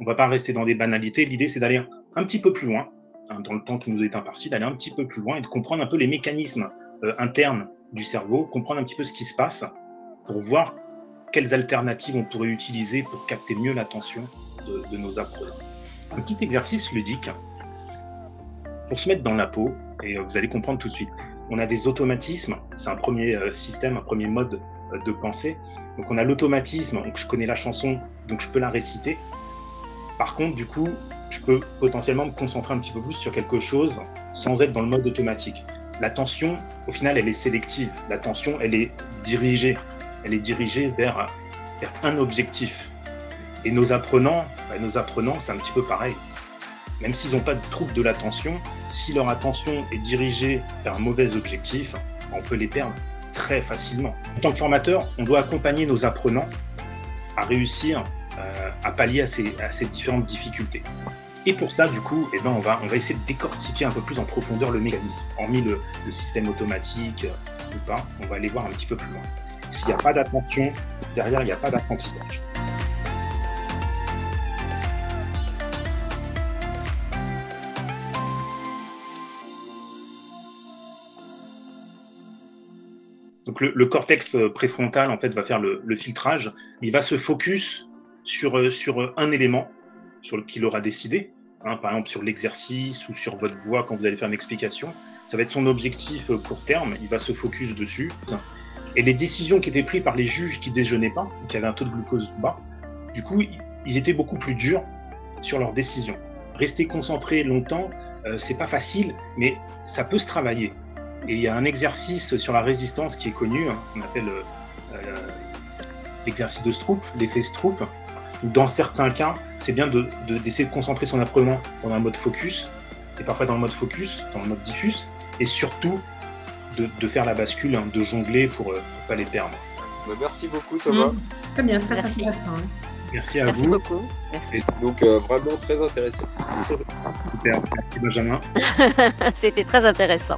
on va pas rester dans des banalités. L'idée, c'est d'aller un petit peu plus loin, hein, dans le temps qui nous est imparti, d'aller un petit peu plus loin et de comprendre un peu les mécanismes internes du cerveau, comprendre un petit peu ce qui se passe pour voir quelles alternatives on pourrait utiliser pour capter mieux l'attention de nos apprenants. Un petit exercice ludique pour se mettre dans la peau, et vous allez comprendre tout de suite. On a des automatismes, c'est un premier système, un premier mode de pensée. Donc on a l'automatisme, donc je connais la chanson, donc je peux la réciter. Par contre, du coup, je peux potentiellement me concentrer un petit peu plus sur quelque chose sans être dans le mode automatique. L'attention, au final, elle est sélective. L'attention, elle est dirigée. Elle est dirigée vers un objectif. Et nos apprenants, c'est un petit peu pareil. Même s'ils n'ont pas de trouble de l'attention, si leur attention est dirigée vers un mauvais objectif, on peut les perdre très facilement. En tant que formateur, on doit accompagner nos apprenants à réussir à pallier à ces différentes difficultés. Et pour ça, du coup, on va essayer de décortiquer un peu plus en profondeur le mécanisme. Hormis le système automatique ou pas, on va aller voir un petit peu plus loin. S'il n'y a pas d'attention, derrière, il n'y a pas d'apprentissage. Donc le cortex préfrontal en fait va faire le filtrage. Il va se focus sur un élément qu'il aura décidé, hein, par exemple sur l'exercice ou sur votre voix quand vous allez faire une explication. Ça va être son objectif court terme. Il va se focus dessus. Et les décisions qui étaient prises par les juges qui déjeunaient pas, qui avaient un taux de glucose bas, du coup ils étaient beaucoup plus durs sur leurs décisions. Rester concentré longtemps, c'est pas facile, mais ça peut se travailler. Et il y a un exercice sur la résistance qui est connu, hein, qu'on appelle l'exercice de Stroop, l'effet Stroop. Dans certains cas, c'est bien d'essayer de concentrer son apprenant dans un mode focus, et parfois dans le mode focus, dans le mode diffus, et surtout de faire la bascule, hein, de jongler pour ne pas les perdre. Merci beaucoup Thomas. Très bien, très intéressant. Merci à vous. Merci beaucoup. Merci. Donc vraiment très intéressant. Super, merci Benjamin. C'était très intéressant.